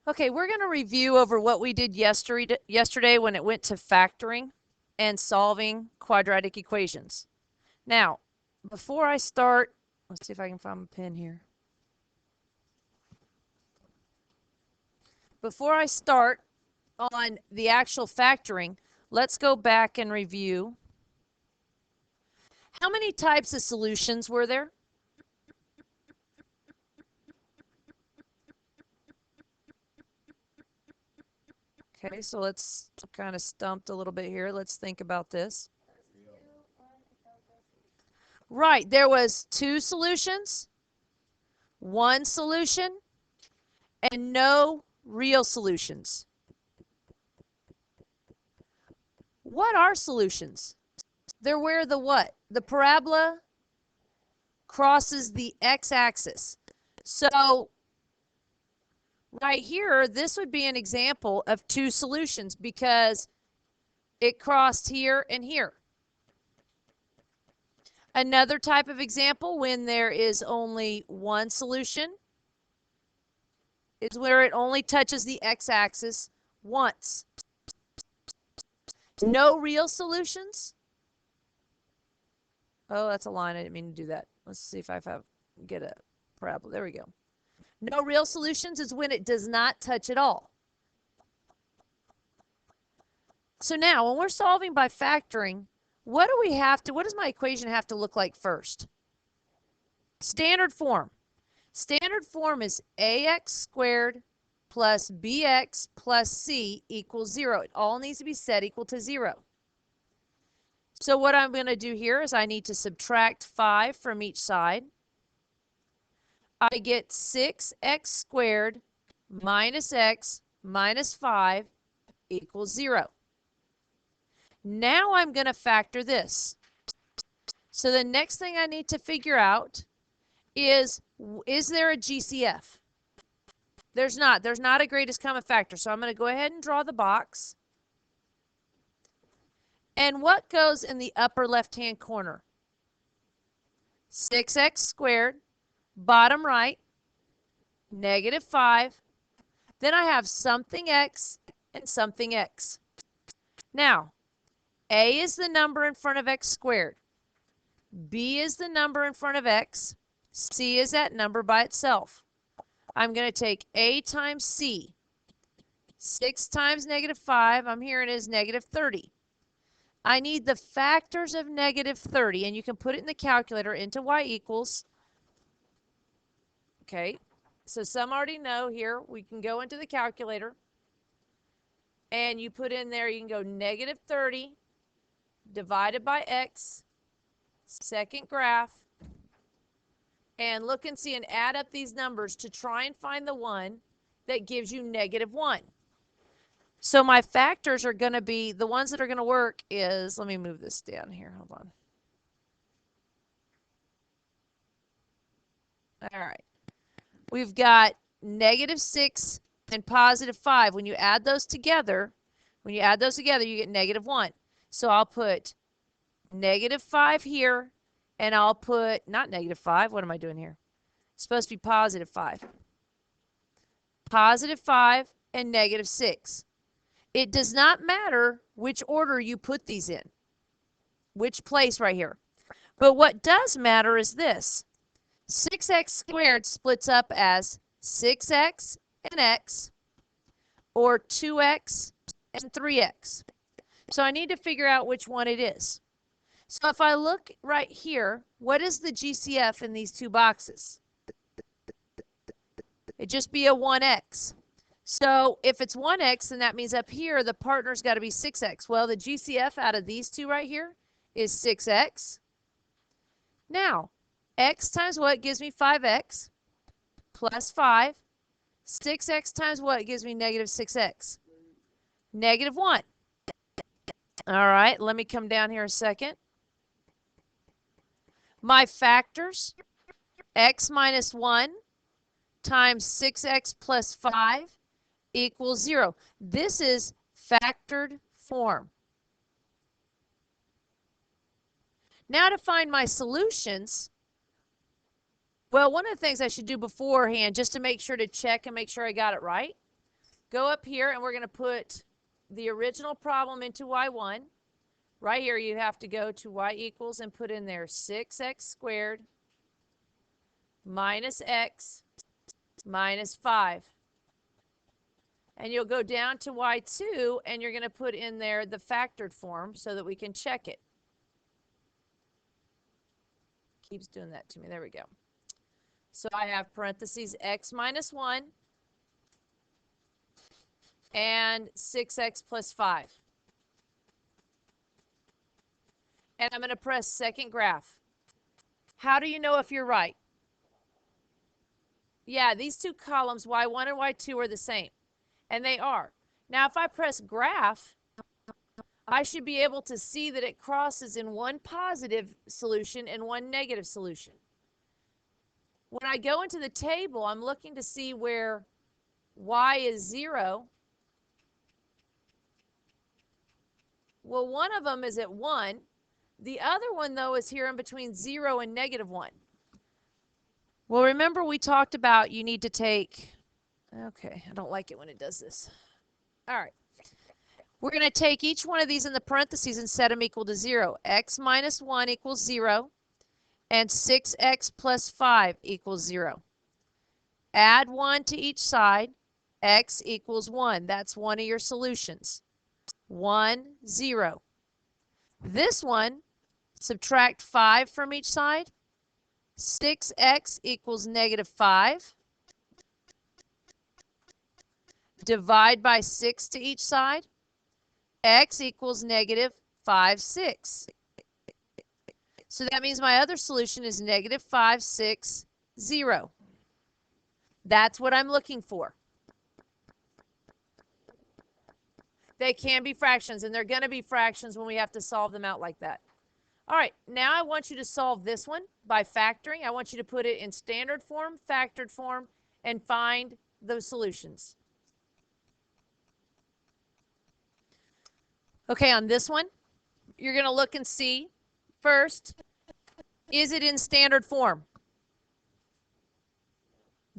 Okay, we're going to review over what we did yesterday when it went to factoring and solving quadratic equations. Now, before I start, let's see if I can find a pen here. Before I start on the actual factoring, let's go back and review. How many types of solutions were there? Okay, so let's kind of stumped a little bit here. Let's think about this. Right, there was 2 solutions, 1 solution, and no real solutions. What are solutions? They're where the what? The parabola crosses the x-axis. So right here, this would be an example of 2 solutions because it crossed here and here. Another type of example when there is only 1 solution is where it only touches the x-axis once. No real solutions. Oh, that's a line. I didn't mean to do that. Let's see if I get a parabola. There we go. No real solutions is when it does not touch at all. So now when we're solving by factoring, what does my equation have to look like first? Standard form. Standard form is ax squared plus bx plus c equals 0. It all needs to be set equal to 0. So what I'm going to do here is I need to subtract 5 from each side. I get 6x squared minus x minus 5 equals 0. Now I'm going to factor this. So the next thing I need to figure out is there a GCF? There's not. There's not a greatest common factor. So I'm going to go ahead and draw the box. And what goes in the upper left-hand corner? 6x squared, bottom right, negative 5. Then I have something x and something x. Now, a is the number in front of x squared. B is the number in front of x. C is that number by itself. I'm going to take a times c. 6 times negative 5, I'm hearing it is negative 30. I need the factors of negative 30, and you can put it in the calculator into y equals. Okay, so some already know here. We can go into the calculator, and you put in there, you can go negative 30 divided by x, second graph, and look and see and add up these numbers to try and find the one that gives you negative 1. So my factors are going to be, the ones that are going to work is, let me move this down here, hold on. All right. We've got negative 6 and positive 5. When you add those together, you get negative 1. So I'll put negative 5 here, and I'll put, not negative 5, what am I doing here? It's supposed to be positive 5. Positive 5 and negative 6. It does not matter which order you put these in, which place right here. But what does matter is this. 6x squared splits up as 6x and x, or 2x and 3x. So I need to figure out which one it is. So if I look right here, what is the GCF in these 2 boxes? It'd just be a 1x. So if it's 1x, then that means up here the partner's got to be 6x. Well, the GCF out of these 2 right here is 6x. Now, x times what gives me 5x plus 5. 6x times what gives me negative 6x? Negative 1. All right, let me come down here a second. My factors, x minus 1 times 6x plus 5 equals 0. This is factored form. Now to find my solutions, well, one of the things I should do beforehand, just to make sure to check and make sure I got it right, Go up here and we're going to put the original problem into y1. Right here you have to go to y equals and put in there 6x squared minus x minus 5. And you'll go down to y2 and you're going to put in there the factored form so that we can check it. Keeps doing that to me. There we go. So I have parentheses x minus 1 and 6x plus 5. And I'm going to press second graph. How do you know if you're right? Yeah, these two columns, y1 and y2, are the same. And they are. Now, if I press graph, I should be able to see that it crosses in one positive solution and one negative solution. When I go into the table, I'm looking to see where y is 0. Well, one of them is at 1. The other one, though, is here in between 0 and negative 1. Well, remember we talked about you need to take, okay, I don't like it when it does this. All right. We're going to take each one of these in the parentheses and set them equal to 0. X minus 1 equals 0, and 6x plus 5 equals 0. Add 1 to each side. X equals 1. That's one of your solutions. 1, 0. This one, subtract 5 from each side. 6x equals negative 5. Divide by 6 to each side. X equals negative 5, 6. So that means my other solution is negative 5, 6, 0. That's what I'm looking for. They can be fractions, and they're going to be fractions when we have to solve them out like that. All right, now I want you to solve this one by factoring. I want you to put it in standard form, factored form, and find those solutions. Okay, on this one, you're going to look and see first, is it in standard form?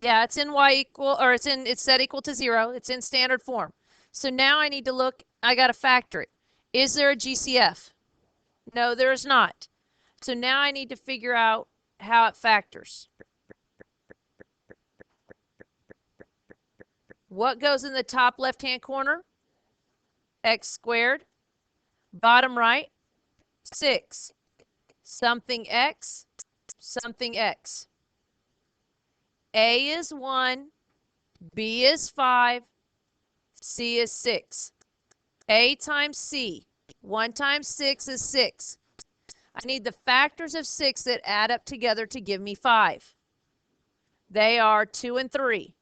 Yeah, it's in y equal, or it's set equal to 0. It's in standard form. So now I need to look, I got to factor it. Is there a GCF? No, there is not. So now I need to figure out how it factors. What goes in the top left-hand corner? X squared. Bottom right, 6. Something x, something x. A is 1, B is 5, C is 6. A times C, 1 times 6 is 6. I need the factors of 6 that add up together to give me 5. They are 2 and 3.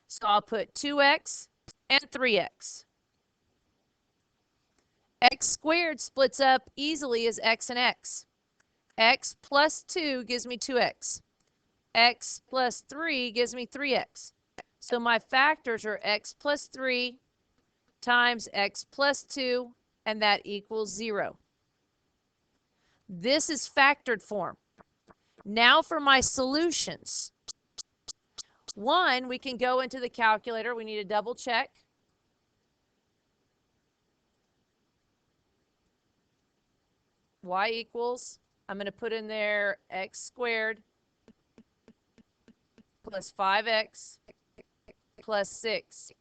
So I'll put 2x and 3x. X squared splits up easily as x and x. X plus 2 gives me 2x. X plus 3 gives me 3x. So my factors are x plus 3 times x plus 2, and that equals 0. This is factored form. Now for my solutions. One, we can go into the calculator. We need to double check. Y equals, I'm going to put in there x squared plus 5x plus 6.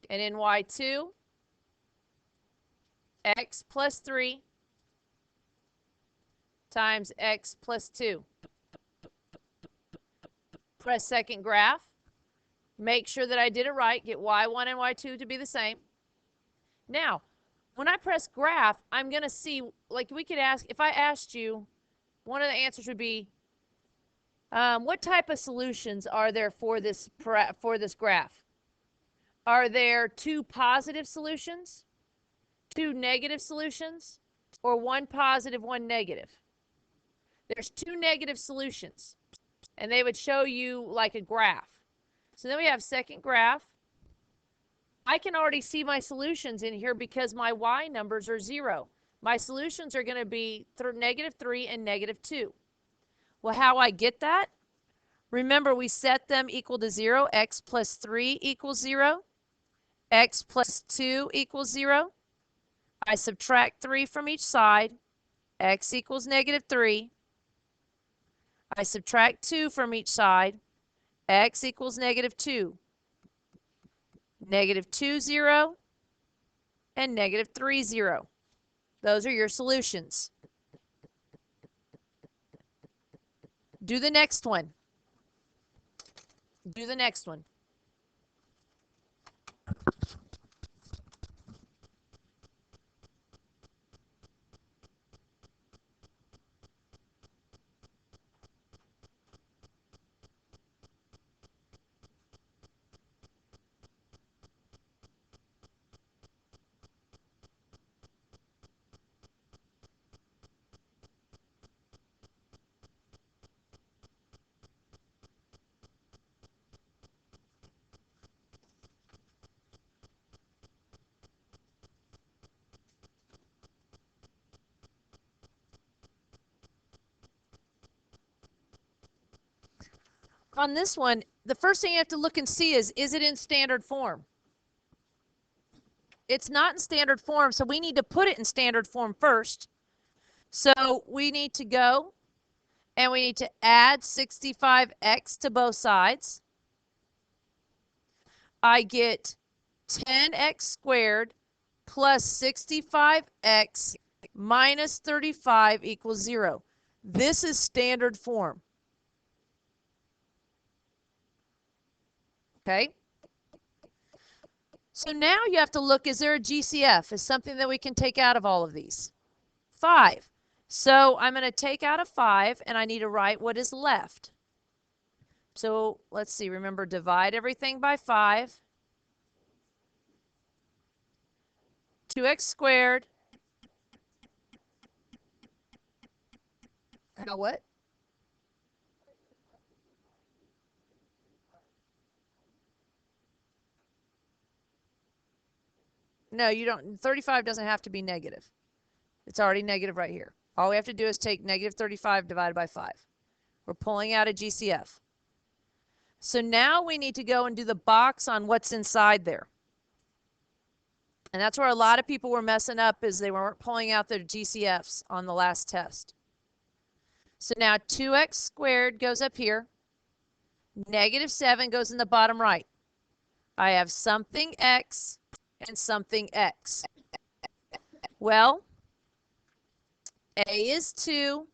And in y2, x plus 3 times x plus 2. Press second graph. Make sure that I did it right. Get y1 and y2 to be the same. Now, when I press graph, I'm going to see, like we could ask, if I asked you, one of the answers would be, what type of solutions are there for this graph? Are there 2 positive solutions, 2 negative solutions, or 1 positive, 1 negative? There's 2 negative solutions, and they would show you like a graph. So then we have second graph. I can already see my solutions in here because my y numbers are 0. My solutions are going to be -3 and -2. Well, how I get that? Remember, we set them equal to 0. X plus 3 equals 0. x plus 2 equals 0. I subtract 3 from each side. X equals negative 3. I subtract 2 from each side. X equals negative 2. Negative 2, 0, and negative 3, 0. Those are your solutions. Do the next one. Do the next one. On this one, the first thing you have to look and see is it in standard form? It's not in standard form, so we need to put it in standard form first. So we need to go and we need to add 65x to both sides. I get 10x squared plus 65x minus 35 equals 0. This is standard form. Okay? So now you have to look, is there a GCF? Is something that we can take out of all of these? 5. So I'm going to take out a 5, and I need to write what is left. So let's see. Remember, divide everything by 5. 2x squared. Now what? No, you don't. 35 doesn't have to be negative. It's already negative right here. All we have to do is take negative 35 divided by 5. We're pulling out a GCF. So now we need to go and do the box on what's inside there. And that's where a lot of people were messing up, is they weren't pulling out their GCFs on the last test. So now 2x squared goes up here. Negative 7 goes in the bottom right. I have something x and something x. Well, a is 2,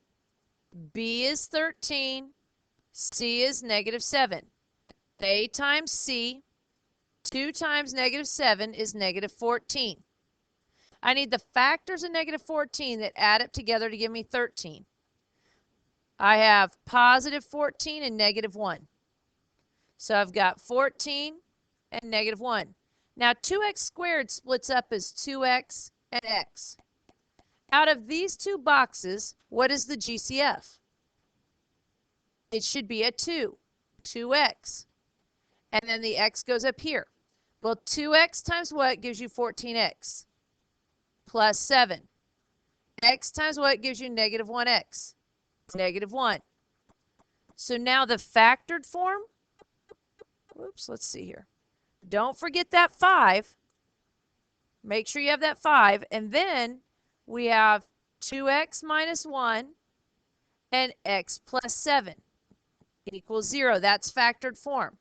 b is 13, c is negative 7. A times c, 2 times negative 7 is negative 14. I need the factors of negative 14 that add up together to give me 13. I have positive 14 and negative 1. So I've got 14 and negative 1. Now 2x squared splits up as 2x and x. Out of these two boxes, what is the GCF? It should be a 2, 2x. And then the x goes up here. Well, 2x times what gives you 14x? Plus 7. X times what gives you negative 1x? Negative 1. So now the factored form, oops, let's see here. Don't forget that 5. Make sure you have that 5. And then we have 2x minus 1 and x plus 7 equals 0. That's factored form.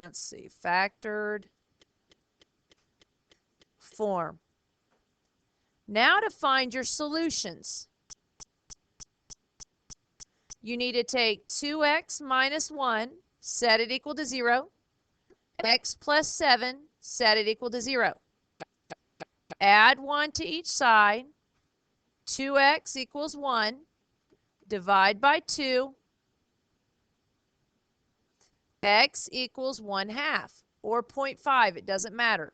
Let's see, factored form. Now to find your solutions, you need to take 2x minus 1, set it equal to 0, x plus 7, set it equal to 0. Add 1 to each side, 2x equals 1, divide by 2, x equals 1/2, or 0.5, it doesn't matter.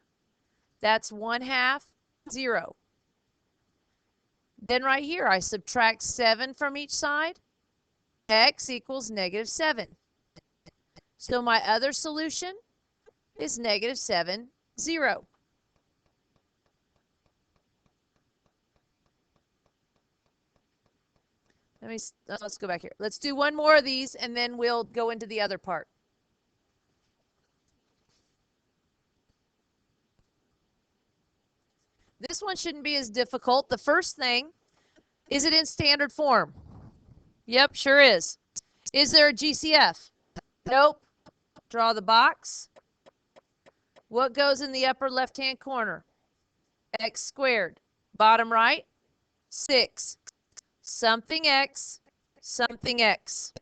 That's 1/2, 0. Then right here, I subtract 7 from each side. X equals negative 7. So my other solution is negative 7, 0. Let's go back here. Let's do one more of these, and then we'll go into the other part. This one shouldn't be as difficult. The first thing, is it in standard form? Yep, sure is. Is there a GCF? Nope. Draw the box. What goes in the upper left-hand corner? X squared. Bottom right, 6. Something x, something x.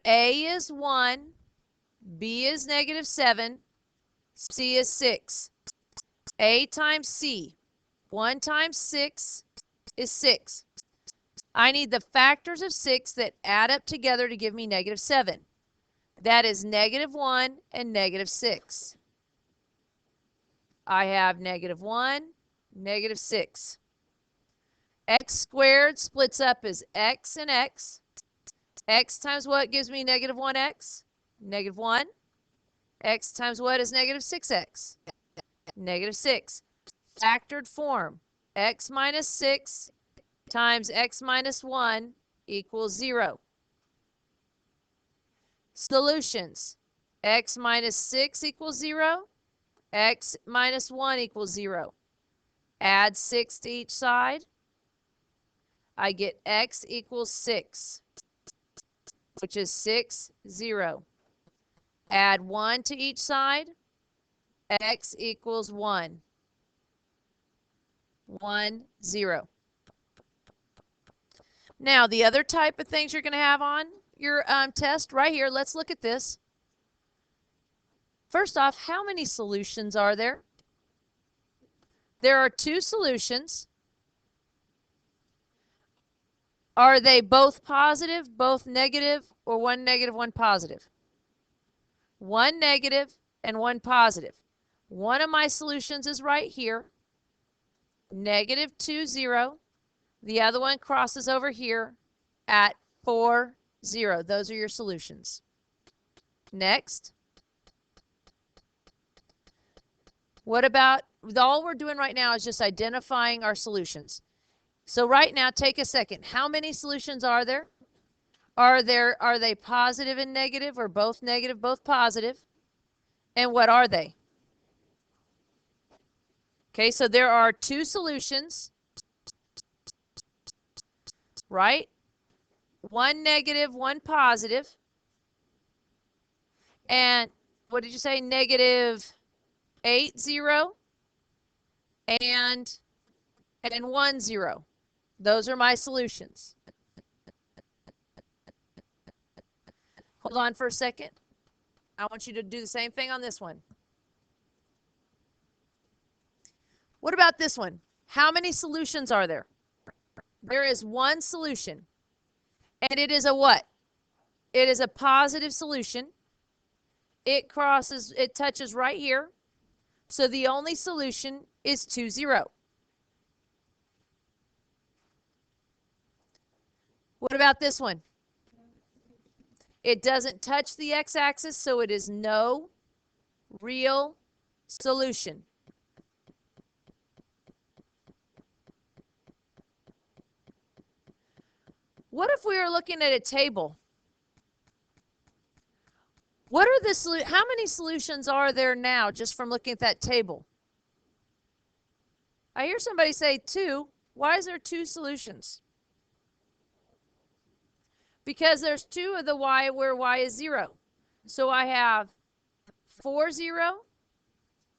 A is 1, B is -7, C is 6. A times C, 1 times 6 is 6. I need the factors of 6 that add up together to give me -7. That is -1 and -6. I have -1, -6. X squared splits up as x and x. X times what gives me -1x? -1. X times what is -6x? -6. Factored form. X minus 6 times x minus 1 equals 0. Solutions. X minus 6 equals 0. X minus 1 equals 0. Add 6 to each side. I get x equals 6, which is 6, 0. Add 1 to each side. X equals 1, 1, 0. Now, the other type of things you're going to have on your test right here, let's look at this. First off, how many solutions are there? There are 2 solutions. Are they both positive, both negative, or one negative, one positive? One negative and one positive. One of my solutions is right here, -2, 0. The other one crosses over here at 4, 0. Those are your solutions. Next. What about, all we're doing right now is just identifying our solutions. So right now, take a second. How many solutions are there? Are they positive and negative, or both negative, both positive? And what are they? Okay, so there are 2 solutions, right? One negative, one positive. And what did you say? -8, 0 and 1, 0. Those are my solutions. Hold on for a second. I want you to do the same thing on this one. What about this one? How many solutions are there? There is 1 solution. And it is a what? It is a positive solution. It touches right here. So the only solution is 2, 0. What about this one? It doesn't touch the x-axis, so it is no real solution. What if we were looking at a table? What are the how many solutions are there now just from looking at that table? I hear somebody say 2. Why is there 2 solutions? Because there's 2 of the y where y is 0. So I have 4, 0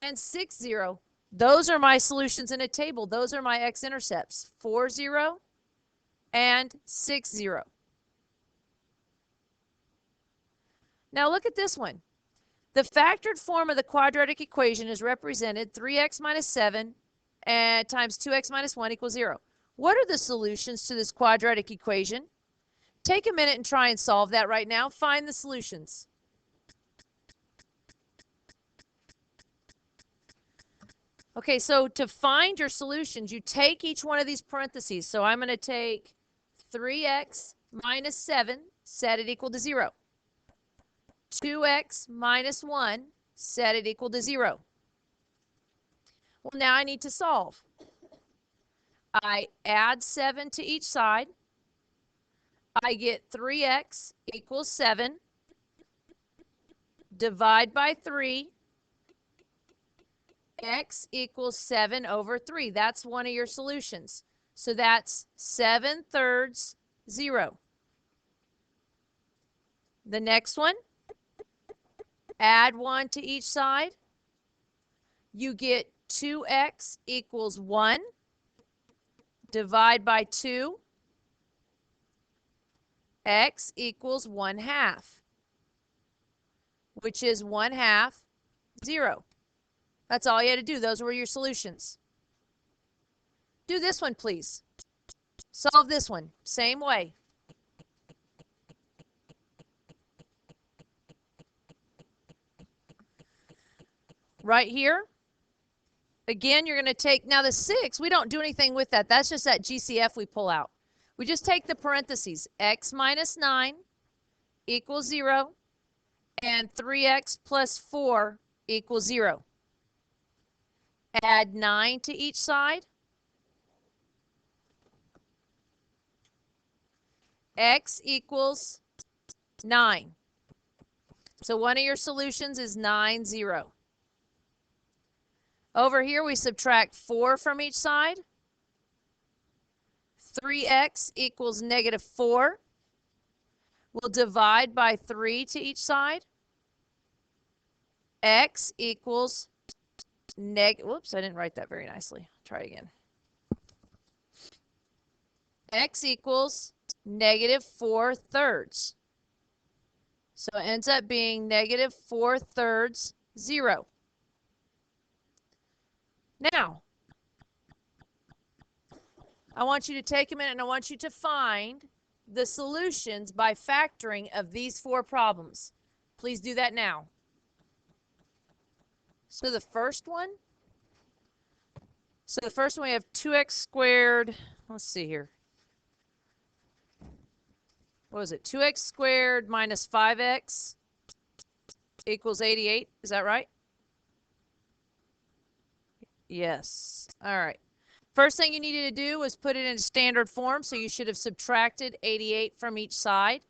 and 6, 0. Those are my solutions in a table. Those are my x-intercepts. 4, 0 and 6, 0. Now look at this one. The factored form of the quadratic equation is represented 3x minus 7 and times 2x minus 1 equals 0. What are the solutions to this quadratic equation? Take a minute and try and solve that right now. Find the solutions. Okay, so to find your solutions, you take each one of these parentheses. So I'm going to take 3x minus 7, set it equal to 0. 2x minus 1, set it equal to 0. Well, now I need to solve. I add 7 to each side. I get 3x equals 7. Divide by 3. x equals 7 over 3. That's one of your solutions. So that's 7/3, 0. The next one, add 1 to each side. You get 2x equals 1. Divide by 2. X equals 1/2, which is 1/2, 0. That's all you had to do. Those were your solutions. Do this one, please. Solve this one. Same way. Right here. Again, you're going to take, now the 6, we don't do anything with that. That's just that GCF we pull out. We just take the parentheses. X minus 9 equals 0. And 3x plus 4 equals 0. Add 9 to each side. X equals 9. So one of your solutions is 9, 0. Over here, we subtract 4 from each side. 3x equals -4. We'll divide by 3 to each side. X equals whoops, I didn't write that very nicely. Try again. X equals -4/3. So it ends up being -4/3, 0. Now, I want you to take a minute and I want you to find the solutions by factoring of these 4 problems. Please do that now. So the first one we have 2x squared. Let's see here. What was it? 2x squared minus 5x equals 88. Is that right? Yes. All right. First thing you needed to do was put it in standard form, so you should have subtracted 88 from each side.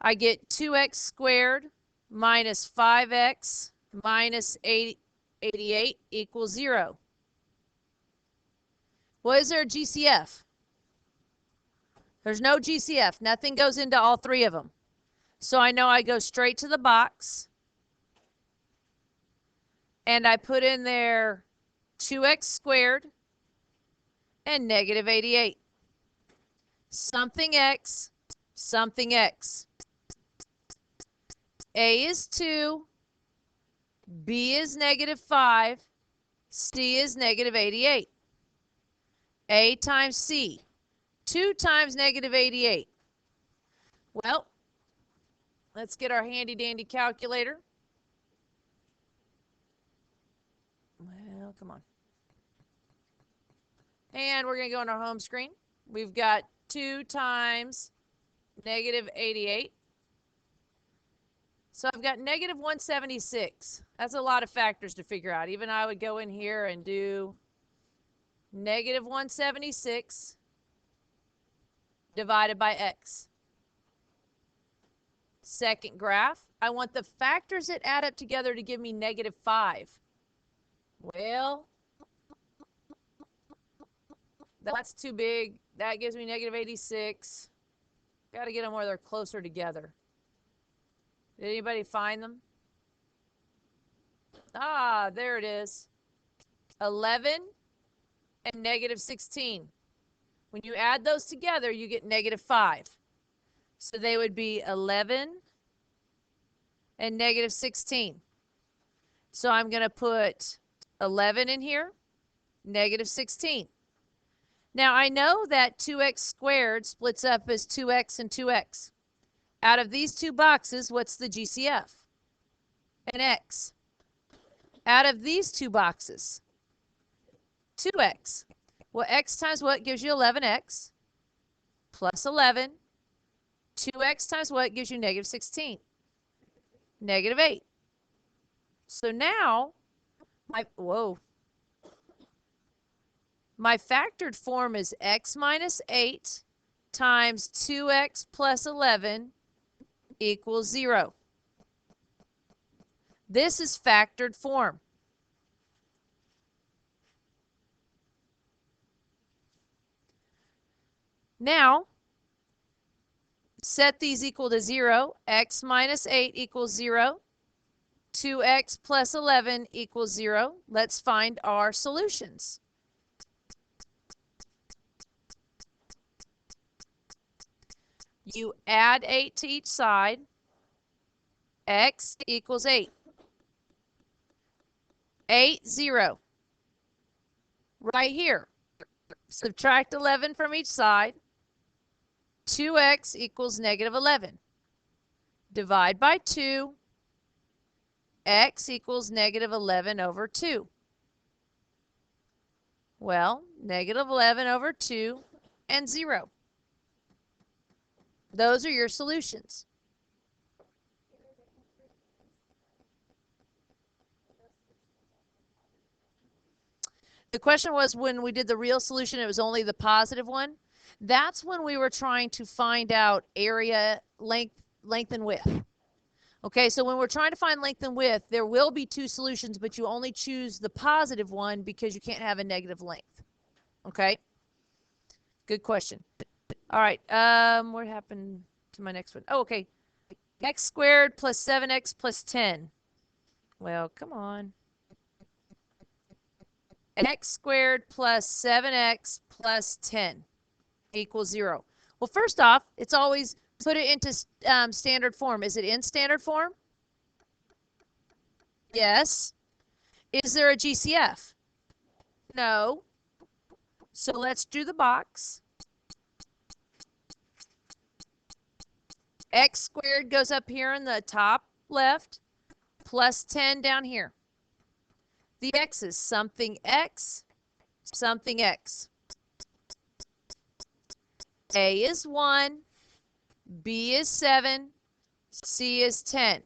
I get 2x squared minus 5x minus 88 equals 0. What is their GCF? There's no GCF. Nothing goes into all 3 of them. So I know I go straight to the box. And I put in there 2x squared and -88. Something x, something x. A is 2, B is -5, C is -88. A times C. 2 times -88. Well, let's get our handy dandy calculator. Well, come on. And we're going to go on our home screen. We've got 2 times -88. So I've got -176. That's a lot of factors to figure out. Even I would go in here and do -176 divided by x. Second graph, I want the factors that add up together to give me -5. Well, that's too big. That gives me -86. Got to get them where they're closer together. Did anybody find them? Ah, there it is. 11 and -16. When you add those together, you get -5. So they would be 11 and -16. So I'm going to put 11 in here, -16. Now I know that 2x squared splits up as 2x and 2x. Out of these 2 boxes, what's the GCF? An x. Out of these 2 boxes, 2x. Well, x times what gives you 11x plus 11. 2x times what gives you -16? -8. So now, my factored form is x minus 8 times 2x plus 11 equals 0. This is factored form. Now, set these equal to 0. X minus 8 equals 0. 2x plus 11 equals 0. Let's find our solutions. You add 8 to each side. X equals 8. 8, 0. Right here. Subtract 11 from each side. 2x equals negative 11. Divide by 2. X equals negative 11 over 2. Well, negative 11 over 2 and 0. Those are your solutions. The question was when we did the real solution, it was only the positive one. That's when we were trying to find out area, length and width. Okay, so when we're trying to find length and width, there will be two solutions, but you only choose the positive one because you can't have a negative length. Okay? Good question. All right, what happened to my next one? Oh, okay. X squared plus 7x plus 10. Well, come on. X squared plus 7x plus 10 equals 0. Well, first off, it's always put it into standard form. Is it in standard form? Yes. Is there a GCF? No. So let's do the box. X squared goes up here in the top left, plus 10 down here. The x's, something x, something x. A is 1, B is 7, C is 10.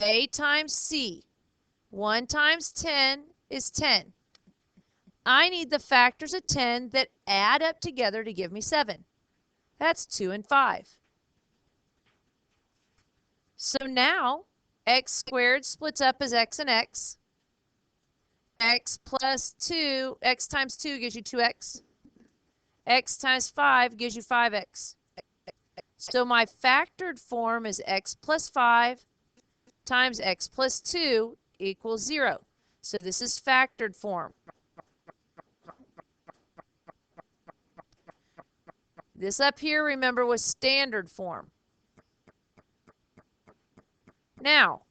A times C, 1 times 10 is 10. I need the factors of 10 that add up together to give me 7. That's 2 and 5. So now, x squared splits up as x and x. X plus 2, x times 2 gives you 2x. X times 5 gives you 5x. So my factored form is x plus 5 times x plus 2 equals 0. So this is factored form. This up here, remember, was standard form. Now,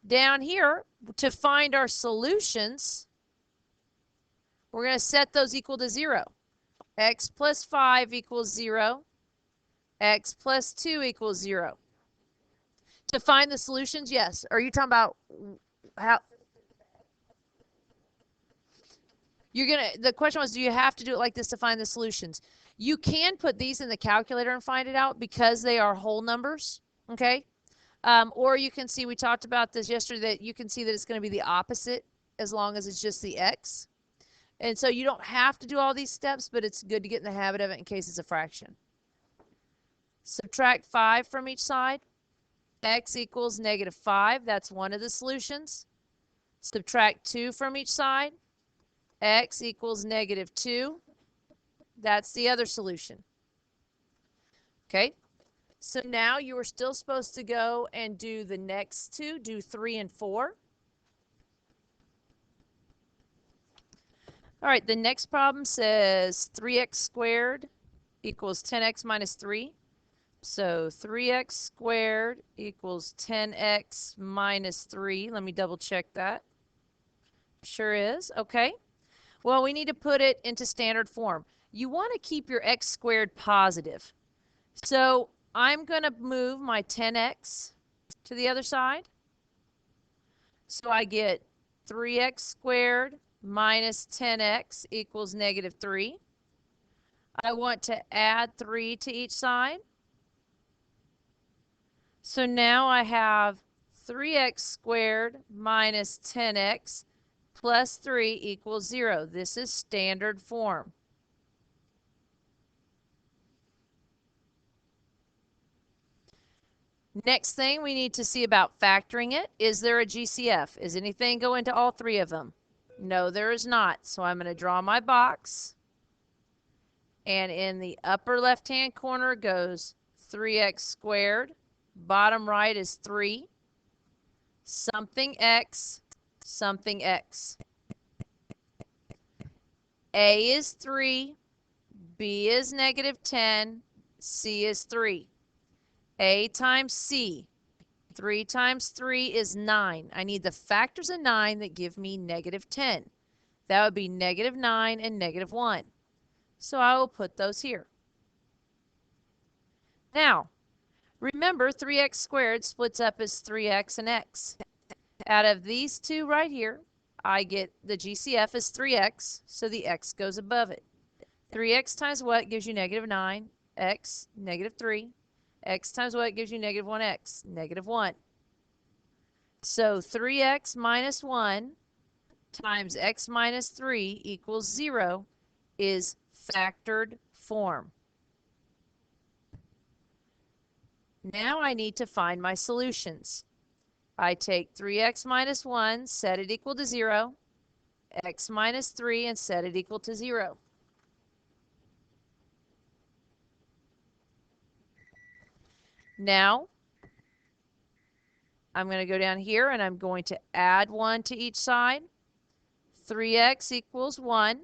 down here, to find our solutions, we're going to set those equal to 0. X plus 5 equals 0. X plus 2 equals 0. To find the solutions, yes. Are you talking about how? The question was, do you have to do it like this to find the solutions? You can put these in the calculator and find it out because they are whole numbers, okay? Or you can see, we talked about this yesterday, that you can see that it's going to be the opposite as long as it's just the x. And so you don't have to do all these steps, but it's good to get in the habit of it in case it's a fraction. Subtract 5 from each side. X equals negative 5. That's one of the solutions. Subtract 2 from each side. X equals negative 2. That's the other solution. Okay? So now you are still supposed to go and do the next two. Do 3 and 4. All right, the next problem says 3x squared equals 10x minus 3. So 3x squared equals 10x minus 3. Let me double check that. Sure is. Okay. Well, we need to put it into standard form. You want to keep your x squared positive. So I'm going to move my 10x to the other side. So I get 3x squared minus 10x equals negative 3. I want to add 3 to each side. So now I have 3x squared minus 10x plus 3 equals 0. This is standard form. Next thing we need to see about factoring it, is there a GCF? Is anything go into all three of them? No, there is not. So I'm going to draw my box. And in the upper left-hand corner goes 3x squared. Bottom right is 3. Something x, something x. A is 3. B is negative 10. C is 3. A times C. 3 times 3 is 9. I need the factors of 9 that give me negative 10. That would be negative 9 and negative 1. So I will put those here. Now, remember 3x squared splits up as 3x and x. Out of these two right here, I get the GCF is 3x, so the x goes above it. 3x times what gives you negative 9? X, negative 3. X times what gives you negative 1x? Negative 1. So 3x minus 1 times x minus 3 equals 0 is factored form. Now I need to find my solutions. I take 3x minus 1, set it equal to 0, x minus 3, and set it equal to 0. Now, I'm going to go down here and I'm going to add 1 to each side. 3x equals 1.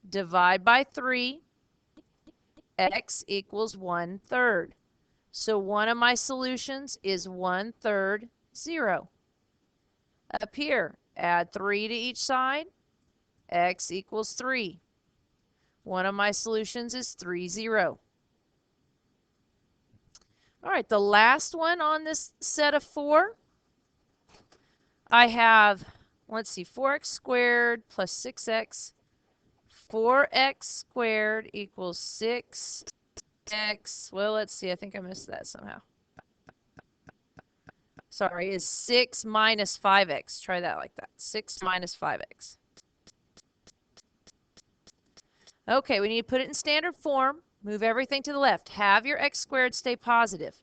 Divide by 3. X equals 1/3. So one of my solutions is 1/3, 0. Up here, add 3 to each side. X equals 3. One of my solutions is 3, 0. All right, the last one on this set of 4, I have, let's see, 4x squared plus 6x. 4x squared equals 6x. Well, let's see, I think I missed that somehow. Sorry, is 6 minus 5x. Try that like that. 6 minus 5x. Okay, we need to put it in standard form. Move everything to the left. Have your x squared stay positive.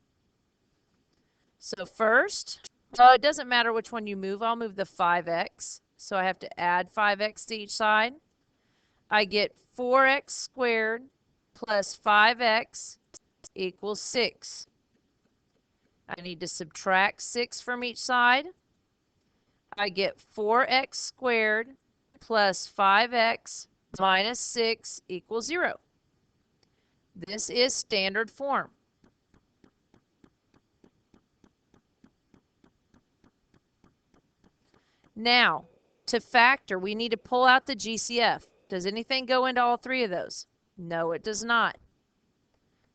So first, it doesn't matter which one you move. I'll move the 5x. So I have to add 5x to each side. I get 4x squared plus 5x equals 6. I need to subtract 6 from each side. I get 4x squared plus 5x minus 6 equals 0. This is standard form. Now, to factor, we need to pull out the GCF. Does anything go into all three of those? No, it does not.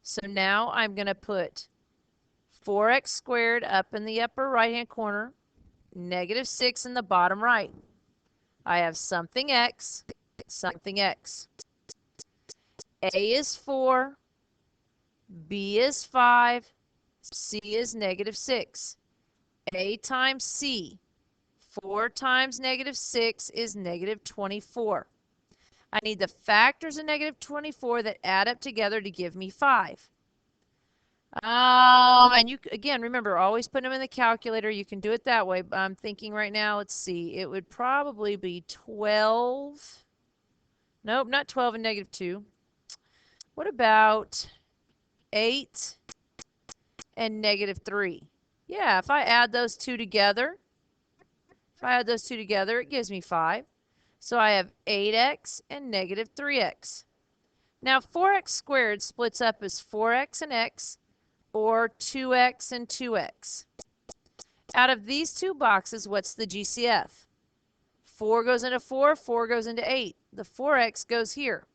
So now I'm going to put 4x squared up in the upper right-hand corner, negative 6 in the bottom right. I have something x, something x. A is 4, B is 5, C is negative 6. A times C, 4 times negative 6 is negative 24. I need the factors of negative 24 that add up together to give me 5. And you, again, remember, always put them in the calculator. You can do it that way. But I'm thinking right now, let's see, it would probably be 12. Nope, not 12 and negative 2. What about 8 and negative 3? Yeah, if I add those two together, it gives me 5. So I have 8x and negative 3x. Now 4x squared splits up as 4x and x, or 2x and 2x. Out of these two boxes, what's the GCF? 4 goes into 4, 4 goes into 8. The 4x goes here.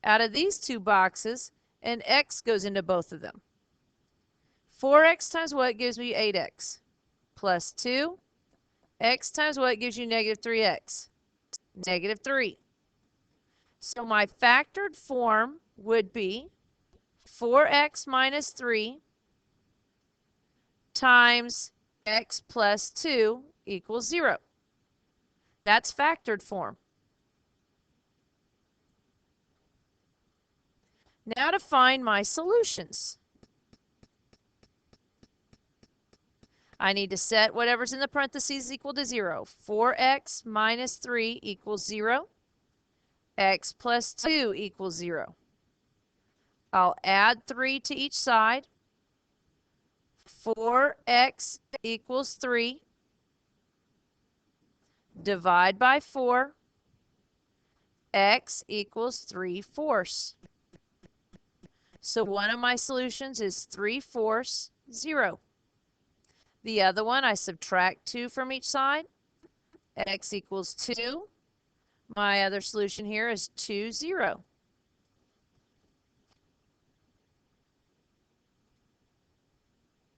Out of these two boxes, an x goes into both of them. 4x times what gives me 8x? Plus 2. X times what gives you negative 3x? Negative 3. So my factored form would be 4x minus 3 times x plus 2 equals 0. That's factored form. Now to find my solutions. I need to set whatever's in the parentheses equal to 0. 4x minus 3 equals 0. X plus 2 equals 0. I'll add 3 to each side. 4x equals 3. Divide by 4. X equals 3/4. So one of my solutions is 3/4, 0. The other one, I subtract 2 from each side. X equals 2. My other solution here is 2, 0.